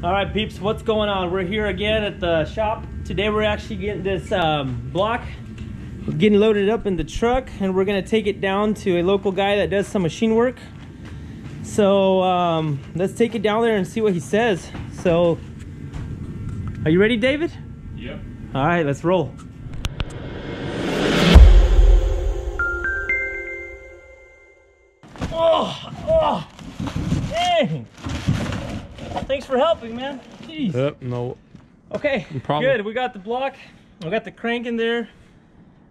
All right, peeps, what's going on? We're here again at the shop. Today we're actually getting this block. We're getting loaded up in the truck, and we're gonna take it down to a local guy that does some machine work. So let's take it down there and see what he says. So, are you ready, David? Yep. All right, let's roll. Oh, dang. Thanks for helping, man. Jeez. Yep, no. Okay, problem. Good. We got the block. We got the crank in there.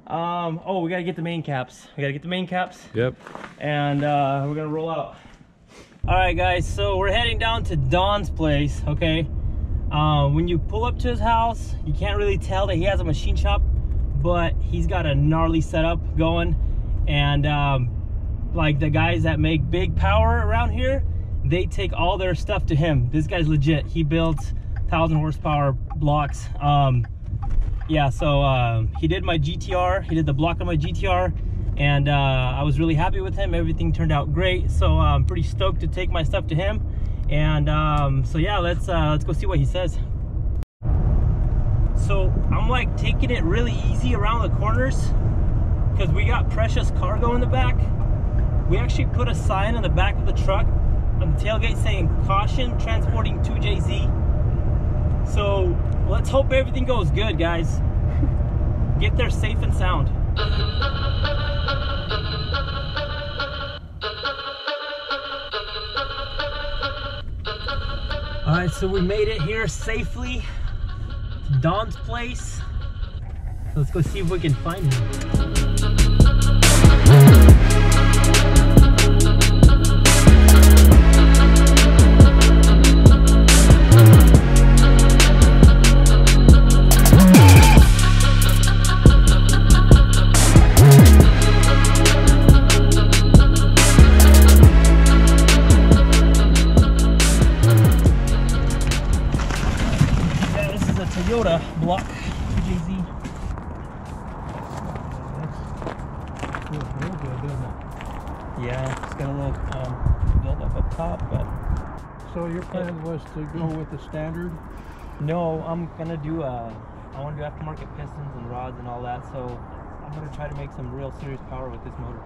Oh, we gotta get the main caps. Yep. And we're gonna roll out. All right, guys. So we're heading down to Don's place. Okay. When you pull up to his house, you can't really tell that he has a machine shop, but he's got a gnarly setup going. And like the guys that make big power around here, they take all their stuff to him. This guy's legit. He builds 1,000 horsepower blocks. Yeah, so he did my GTR. He did the block on my GTR, and I was really happy with him. Everything turned out great, so I'm pretty stoked to take my stuff to him. And so yeah, let's go see what he says. So I'm like taking it really easy around the corners because we got precious cargo in the back. We actually put a sign on the back of the truck on the tailgate saying caution transporting 2JZ. So let's hope everything goes good, guys. Get there safe and sound. All right, so we made it here safely to Don's place. Let's go see if we can find him. Toyota block 2JZ. Feels real good, doesn't it? Yeah, it's got a little build up top, but. So your plan was to go with the standard? No, I'm gonna do I want to do aftermarket pistons and rods and all that. So I'm gonna try to make some real serious power with this motor.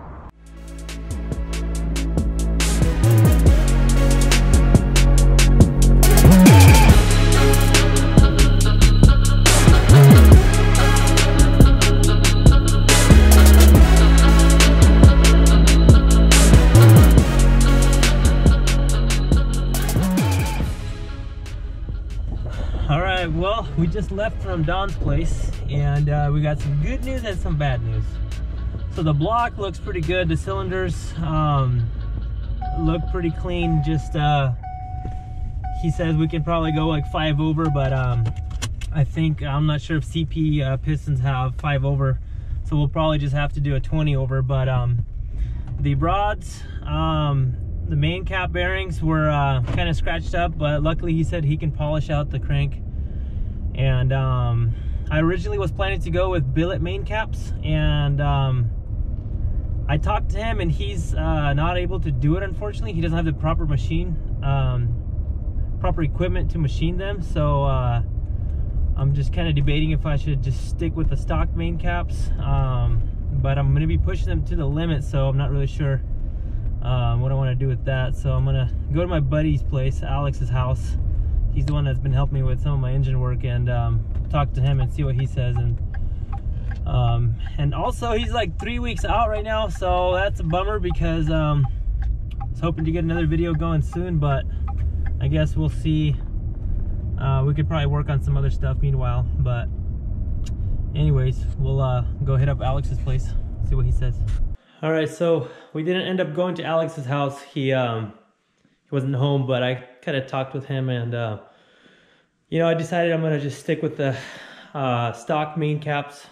Well, we just left from Don's place, and we got some good news and some bad news. So the block looks pretty good. The cylinders look pretty clean. Just he says we can probably go like 5 over, but I think I'm not sure if CP pistons have 5 over, so we'll probably just have to do a 20 over. But the rods, the main cap bearings were kind of scratched up, but luckily he said he can polish out the crank. And I originally was planning to go with billet main caps, and I talked to him, and he's not able to do it, unfortunately. He doesn't have the proper machine, proper equipment to machine them. So I'm just kind of debating if I should just stick with the stock main caps, but I'm going to be pushing them to the limit, so I'm not really sure what I want to do with that. So I'm going to go to my buddy's place, Alex's house. He's the one that's been helping me with some of my engine work, and talk to him and see what he says. And also he's like 3 weeks out right now, so that's a bummer because I was hoping to get another video going soon, but I guess we'll see. We could probably work on some other stuff meanwhile, but anyways, we'll go hit up Alex's place, see what he says. All right, so we didn't end up going to Alex's house. He wasn't home, but I kind of talked with him, and you know, I decided I'm gonna just stick with the stock main caps.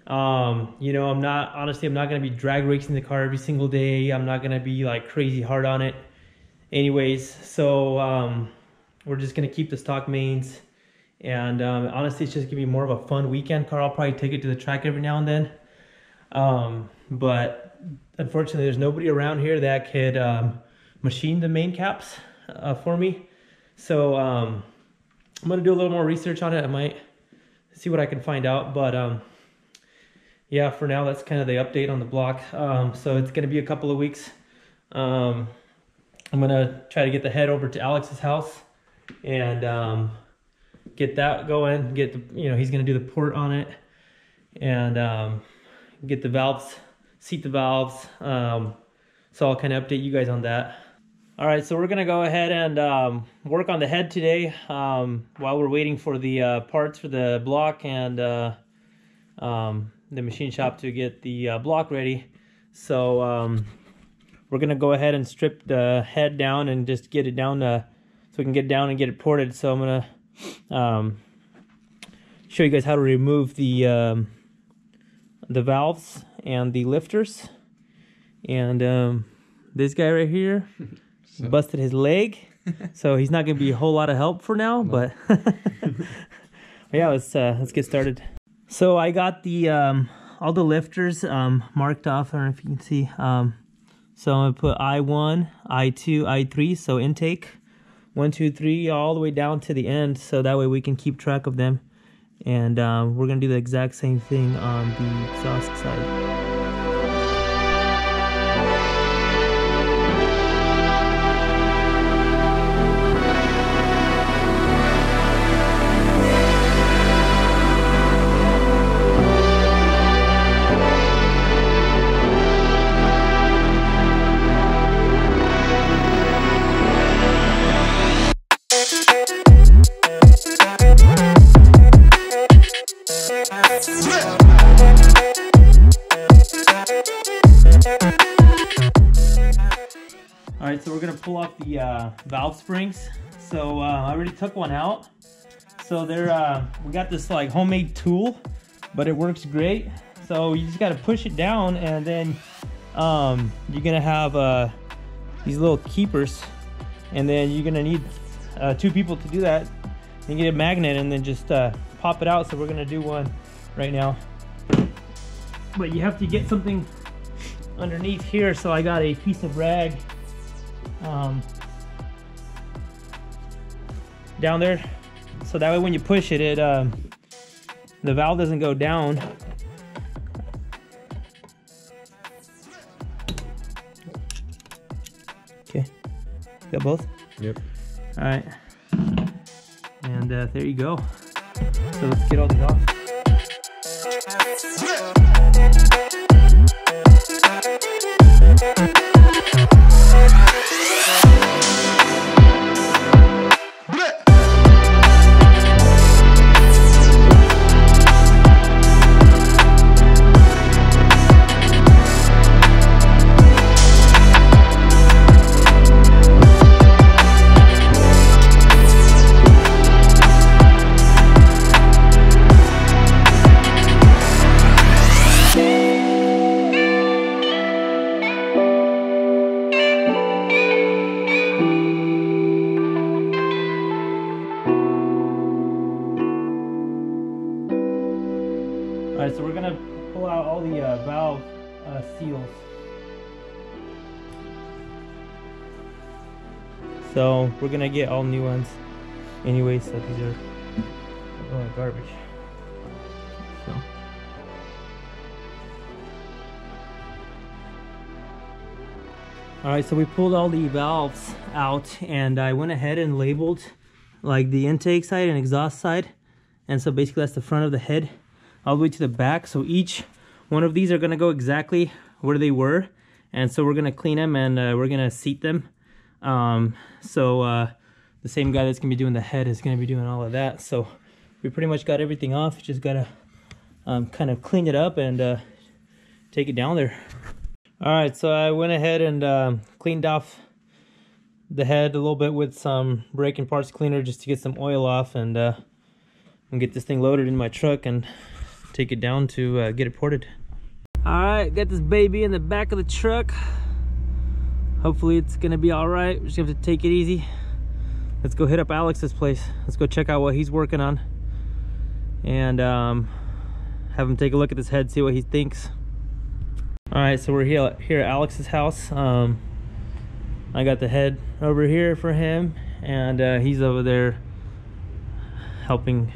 You know, honestly I'm not gonna be drag racing the car every single day. I'm not gonna be like crazy hard on it anyways, so we're just gonna keep the stock mains. And honestly, it's just gonna be more of a fun weekend car. I'll probably take it to the track every now and then, but unfortunately there's nobody around here that could machine the main caps for me. So I'm gonna do a little more research on it. I might see what I can find out, but yeah, for now that's kind of the update on the block. So it's gonna be a couple of weeks. I'm gonna try to get the head over to Alex's house and get that going. Get the, you know, he's gonna do the port on it and get the valves, seat the valves. So I'll kind of update you guys on that. All right, so we're gonna go ahead and work on the head today while we're waiting for the parts for the block and the machine shop to get the block ready. So we're gonna go ahead and strip the head down and just get it down so we can get down and get it ported. So I'm gonna show you guys how to remove the valves and the lifters. And this guy right here busted his leg, so he's not gonna be a whole lot of help for now. But yeah, let's get started. So I got the all the lifters marked off. I don't know if you can see. So I'm gonna put I1, I2, I3. So intake 1, 2, 3, all the way down to the end. So that way we can keep track of them. And we're gonna do the exact same thing on the exhaust side. Alright, so we're going to pull off the valve springs. So I already took one out. So they're we got this like homemade tool, but it works great. So you just got to push it down, and then you're going to have these little keepers, and then you're going to need 2 people to do that. You get a magnet and then just pop it out. So we're going to do one right now. But you have to get something underneath here. So I got a piece of rag down there, so that way when you push it, the valve doesn't go down. Okay, got both? Yep. All right, and there you go. So let's get all these off. Alright, so we're going to pull out all the valve seals. So we're going to get all new ones anyway, so these are garbage. So. Alright, so we pulled all the valves out, and I went ahead and labeled like the intake side and exhaust side. And so basically that's the front of the head all the way to the back. So each one of these are going to go exactly where they were, and so we're going to clean them and we're going to seat them. The same guy that's going to be doing the head is going to be doing all of that. So we pretty much got everything off. Just got to kind of clean it up and take it down there. Alright, so I went ahead and cleaned off the head a little bit with some brake and parts cleaner just to get some oil off, and get this thing loaded in my truck and take it down to get it ported. Alright, got this baby in the back of the truck. Hopefully it's gonna be alright. We're just gonna have to take it easy. Let's go hit up Alex's place. Let's go check out what he's working on, and have him take a look at this head, see what he thinks. Alright, so we're here at Alex's house. I got the head over here for him, and he's over there helping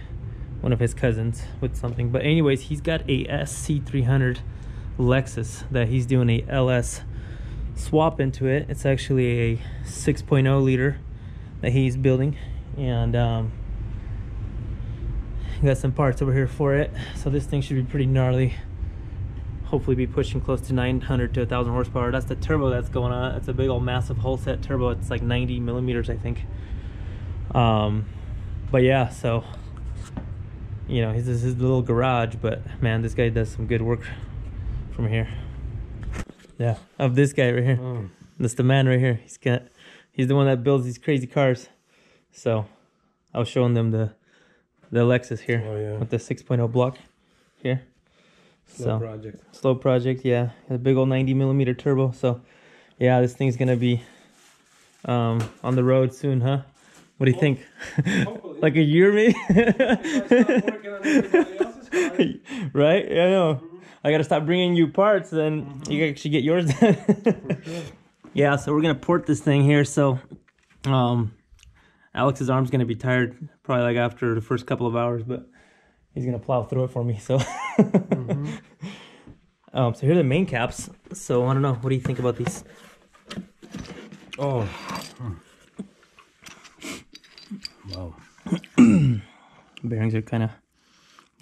one of his cousins with something. But anyways, he's got a SC300 Lexus that he's doing a LS swap into it. It's actually a 6.0 liter that he's building, and got some parts over here for it. So this thing should be pretty gnarly. Hopefully be pushing close to 900 to 1,000 horsepower. That's the turbo that's going on. It's a big old massive hull set turbo. It's like 90 millimeters, I think. But yeah, so you know, this is his little garage, but man, this guy does some good work from here. Yeah, of this guy right here. Oh. That's the man right here. He's the one that builds these crazy cars. So I was showing them the Lexus here. Oh, yeah. With the 6.0 block here. Slow project, yeah. A big old 90 millimeter turbo. So yeah, this thing's gonna be on the road soon, huh? What do you think? Like a year, maybe? Right? Yeah, I know. I gotta stop bringing you parts, then you can actually get yours done. Sure. Yeah, so we're gonna port this thing here. So Alex's arm's gonna be tired probably like after the first couple of hours, but he's gonna plow through it for me. So so here are the main caps. So I don't know, what do you think about these? Oh, wow. Bearings are kind of...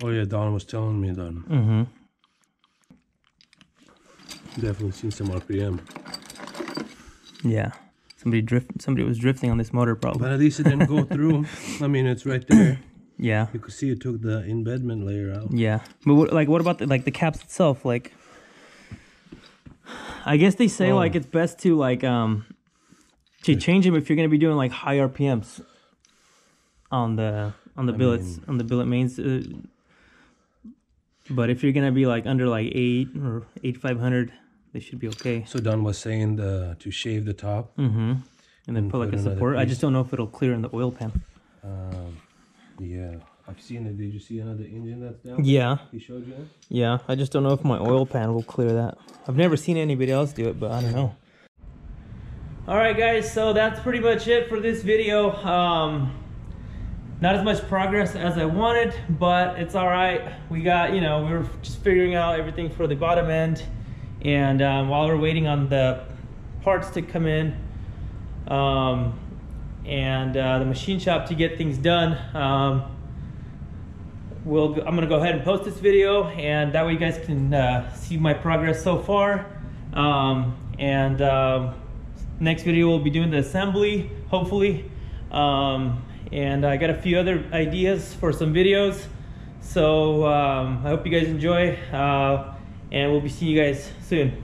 Oh yeah, Don was telling me that. Definitely seen some RPM. Yeah, somebody was drifting on this motor probably. But at least it didn't go through. I mean, it's right there. Yeah, you could see it took the embedment layer out. Yeah, but what about the caps itself? Like, I guess they say like it's best to like to change them if you're gonna be doing like high RPMs on the billets, on the billet mains. But if you're gonna be like under like 8 or 8500, they should be okay. So Don was saying to shave the top, and then put like a support. I just don't know if it'll clear in the oil pan. Yeah, I've seen it. Did you see another engine that's down? Yeah. He showed you that? Yeah, I just don't know if my oil pan will clear that. I've never seen anybody else do it, but I don't know. Alright guys, so that's pretty much it for this video. Not as much progress as I wanted, but it's alright. We got, you know, we were just figuring out everything for the bottom end. And while we're waiting on the parts to come in, and the machine shop to get things done, I'm gonna go ahead and post this video, and that way you guys can see my progress so far. Next video we'll be doing the assembly, hopefully, and I got a few other ideas for some videos, so I hope you guys enjoy, and we'll be seeing you guys soon.